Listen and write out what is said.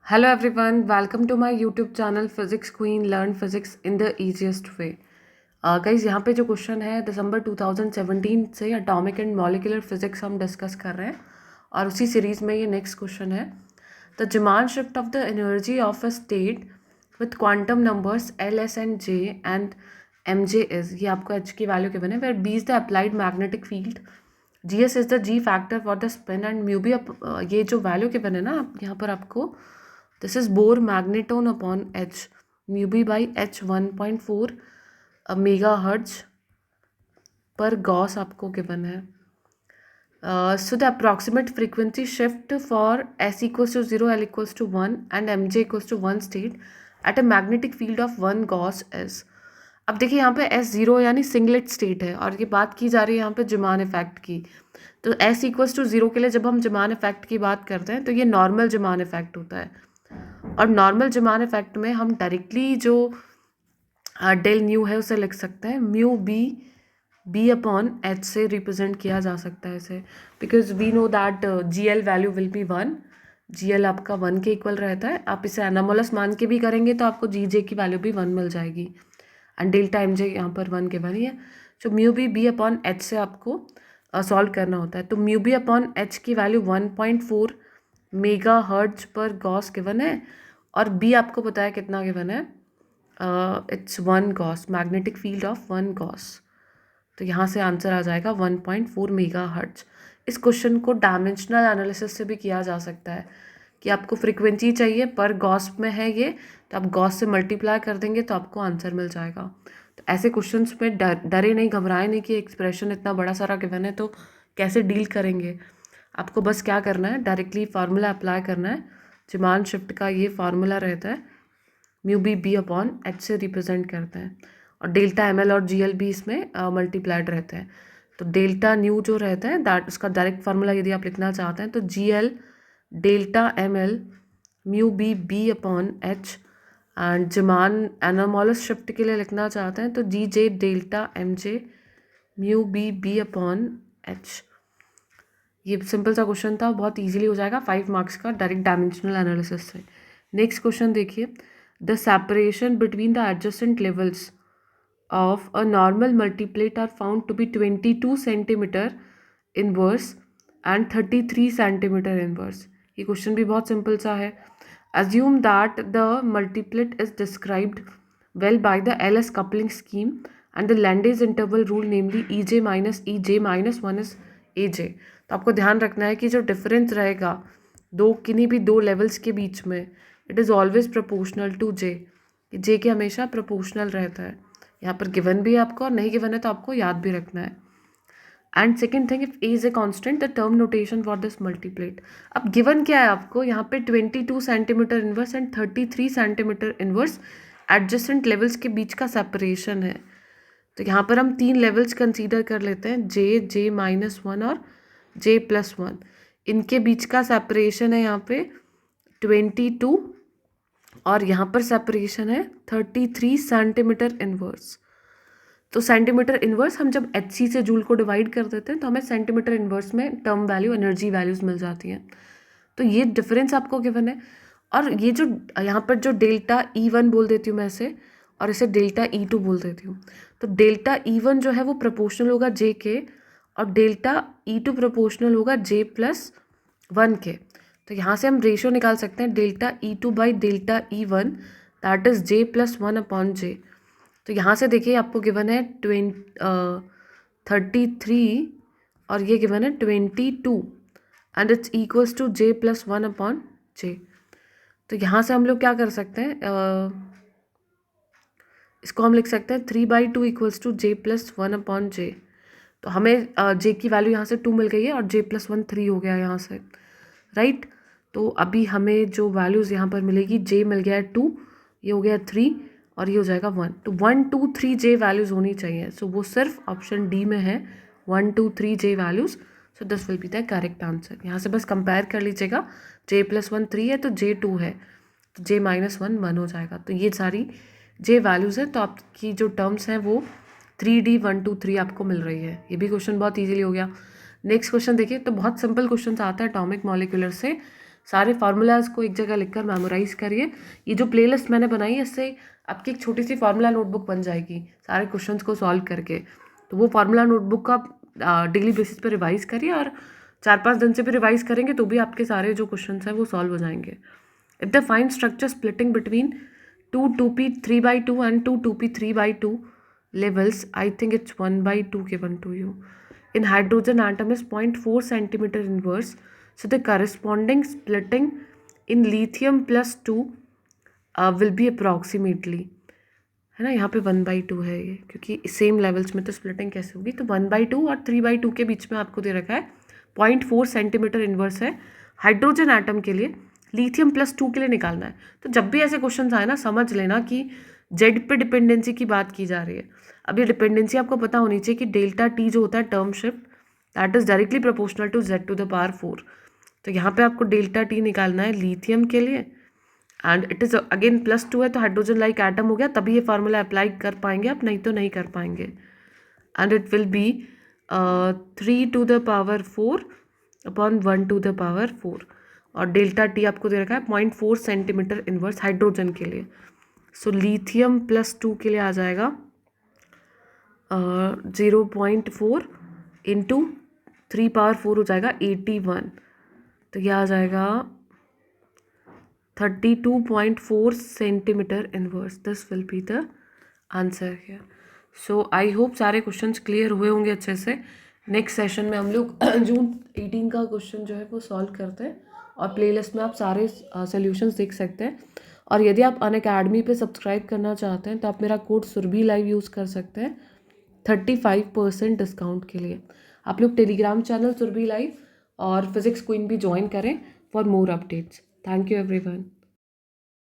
Hello everyone, welcome to my YouTube channel Physics Queen Learn Physics in the Easiest Way. Guys यहाँ पे जो question है दिसंबर 2017 से एटॉमिक एंड मॉलिक्यूलर फिजिक्स हम डिस्कस कर रहे हैं और उसी सीरीज में ये नेक्स्ट क्वेश्चन है. The demand shift of the energy of a state with quantum numbers L S and J and M J is. ये आपको एच की वैल्यू गिवन है where B is the applied magnetic field, G S is the G factor for the spin and mu B. ये जो value given है ना यहाँ पर आपको, this is Bohr magnetone upon H, mu b by H 1.4 megahertz per Gauss आपको given है. So the approximate frequency shift for S equals to 0, L equals to 1 and Mj equals to 1 state at a magnetic field of 1 Gauss is. अब देखिए यहाँ पे S0 यानी singlet state है और ये बात की जा रही है यहाँ पे जिमान इफेक्ट की. तो S इक्वल्स टू 0 के लिए जब हम जिमान इफेक्ट की बात करते हैं तो ये नॉर्मल जिमान इफेक्ट होता है. और नॉर्मल जिमान इफेक्ट में हम डायरेक्टली जो डेल न्यू है उसे लिख सकते हैं म्यू बी अपॉन एच से रिप्रेजेंट किया जा सकता है इसे, because we know that G L value will be 1. G L आपका 1 के इक्वल रहता है. आप इसे एनामोलस मान के भी करेंगे तो आपको जी जे की वैल्यू भी 1 मिल जाएगी एंड डेल्टा एम जे यहाँ पर 1 के बन ही है. तो म्यू बी अपॉन एच से आपको सॉल्व करना होता है. तो म्यू बी अपॉन एच की वैल्यू 1.4 मेगा हर्ट्ज पर गॉस गिवन है और बी आपको पता है कितना गिवन है, it's 1 Gauss, magnetic field of 1 Gauss. तो यहाँ से आंसर आ जाएगा 1.4 मेगा हर्ट्ज. इस क्वेश्चन को डायमेंशनल एनालिसिस से भी किया जा सकता है कि आपको फ्रीक्वेंसी चाहिए पर गॉस में है ये, तो आप गॉस से मल्टीप्लाई कर देंगे तो आपको आंसर मिल जाएगा. तो ऐसे क्वेश्चंस में डरे नहीं, घबराए नहीं कि एक्सप्रेशन इतना बड़ा सारा गिवन है तो कैसे डील करेंगे. आपको बस क्या करना है, डायरेक्टली फार्मूला अप्लाई करना है. डिमांड शिफ्ट का ये फार्मूला रहता है, म्यू बी अपॉन एच से रिप्रेजेंट करते हैं और डेल्टा एम एल और जी एल भी इसमें मल्टीप्लाइड रहते हैं. तो डेल्टा न्यू जो रहता है दैट उसका डायरेक्ट फार्मूला यदि आप लिखना चाहते हैं तो G L delta M L mu B upon H. And Zeeman anomalous shift के लिए लिखना चाहते हैं तो G J delta M J mu B upon H. ये सिंपल सा क्वेश्चन था, बहुत इजीली हो जाएगा 5 मार्क्स का डायरेक्ट डायमेंशनल एनालिसिस से. नेक्स्ट क्वेश्चन देखिए, the separation between the adjacent levels of a normal multiplet are found to be 22 centimetre inverse and 33 centimetre inverse. ये क्वेश्चन भी बहुत सिंपल सा है. assume that the multiplet is described well by the LS coupling scheme and the Landes interval rule, namely EJ minus EJ minus 1 is AJ. तो आपको ध्यान रखना है कि जो डिफरेंस रहेगा किन्हीं भी दो लेवल्स के बीच में, it is always proportional to J. J के हमेशा प्रोपोर्शनल रहता है. यहाँ पर गिवन भी है आपको और नहीं गिवन है तो आपको याद भी रखना है. And second thing, if A is a constant the term notation for this multiplet. अब गिवन क्या है आपको यहाँ पे 22 centimetre inverse and 33 centimetre inverse adjacent levels के बीच का सेपरेशन है. तो यहाँ पर हम 3 लेवल्स कंसीडर कर लेते हैं, जे माइनस 1 और जे प्लस 1. इनके बीच का सेपरेशन है यहाँ पे 22 और यहाँ पर सेपरेशन है 33 सेंटीमीटर इनवर्स. तो सेंटीमीटर इनवर्स हम जब एच सी से जूल को डिवाइड कर देते हैं तो हमें सेंटीमीटर इनवर्स में टर्म वैल्यू एनर्जी वैल्यूज़ मिल जाती हैं. तो ये डिफरेंस आपको गिवन है. और ये जो यहाँ पर जो डेल्टा E1 बोल देती हूँ मैं इसे, और इसे डेल्टा E2 बोल देती हूँ. तो डेल्टा E1 जो है वो प्रोपोर्शनल होगा जे के और डेल्टा E2 प्रोपोर्शनल होगा जे प्लस 1 के. तो यहाँ से हम रेशियो निकाल सकते हैं delta E2 by delta E1 that is J plus 1 upon J. तो यहाँ से देखिए आपको गिवन है 33 और ये गिवन है 22 and it's equals to J plus 1 upon J. तो यहाँ से हम लोग क्या कर सकते हैं, इसको हम लिख सकते हैं 3/2 equals to J plus 1 upon J. तो हमें जे की वैल्यू यहाँ से 2 मिल गई है और जे प्लस 1 3 हो गया यहाँ से, राइट. तो अभी हमें जो वैल्यूज़ यहाँ पर मिलेगी, जे मिल गया है 2, ये हो गया 3 और ये हो जाएगा 1. तो 1 2 3 जे वैल्यूज़ होनी चाहिए. सो वो सिर्फ ऑप्शन डी में है 1 2 3 J values. So this will be the correct answer. यहाँ से बस कंपेयर कर लीजिएगा, जे प्लस 1 3 है तो जे 2 है तो जे माइनस 1 1 हो जाएगा. तो ये सारी जे वैल्यूज़ है. तो आपकी जो टर्म्स हैं वो 3D 1 2 3 आपको मिल रही है. ये भी क्वेश्चन बहुत ईजिली हो गया. नेक्स्ट क्वेश्चन देखिए, तो बहुत सिंपल क्वेश्चन आता है एटॉमिक मॉलिक्यूलर से. सारे फार्मूलाज को एक जगह लिखकर मेमोराइज करिए। ये जो प्लेलिस्ट मैंने बनाई है इससे आपकी एक छोटी सी फार्मूला नोटबुक बन जाएगी सारे क्वेश्चंस को सॉल्व करके। तो वो फार्मूला नोटबुक का आप डेली बेसिस पे रिवाइज करिए, और 4-5 दिन से भी रिवाइज करेंगे तो भी आपके सारे जो क्वेश्चन हैं वो सॉल्व हो जाएंगे। If the fine structure splitting between 2 2p 3/2 and 2 2p 3/2 levels, I think it's 1/2 given to you. In hydrogen atom is 0.4 centimeter inverse. So the corresponding splitting in lithium plus 2 will be approximately, है ना, यहाँ पे 1/2 है ये, क्योंकि same levels में तो splitting कैसे होगी। तो 1/2 और 3/2 के बीच में आपको दे रखा है 0.4 सेंटीमीटर इन्वर्स है हाइड्रोजन एटम के लिए। लिथियम प्लस 2 के लिए निकालना है। तो जब भी ऐसे क्वेश्चन आए ना, समझ लेना कि जेड पे डिपेंडेंसी की बात की जा रही है। अब ये डिपेंडेंसी आपको पता होनी चाहिए कि डेल्टा टी जो होता है term shift, that is directly proportional to Z to the power 4। तो यहाँ पे आपको डेल्टा टी निकालना है लिथियम के लिए, and it is again plus 2 है तो हाइड्रोजन लाइक एटम हो गया, तभी ये फार्मूला अप्लाई कर पाएंगे आप, नहीं तो नहीं कर पाएंगे। And it will be 3 to the power 4 upon 1 to the power 4, और डेल्टा टी आपको दे रखा है 0.4 सेंटीमीटर इनवर्स हाइड्रोजन के लिए। सो लिथियम प्लस 2 के लिए आ जाएगा 0.4 इंटू 3/4 हो जाएगा 81, तो यह आ जाएगा 32.4 centimetre inverse. This will be the answer here. So I hope सारे क्वेश्चंस क्लियर हुए होंगे अच्छे से। नेक्स्ट सेशन में हम लोग जून 18 का क्वेश्चन जो है वो सॉल्व करते हैं, और प्लेलिस्ट में आप सारे सॉल्यूशंस देख सकते हैं। और यदि आप अनअकैडमी पे सब्सक्राइब करना चाहते हैं तो आप मेरा कोड सुरभि लाइव यूज़ कर सकते हैं 35% डिस्काउंट के लिए। आप लोग टेलीग्राम चैनल सुरभि लाइव और फिजिक्स क्वीन भी ज्वाइन करें for more updates. Thank you everyone.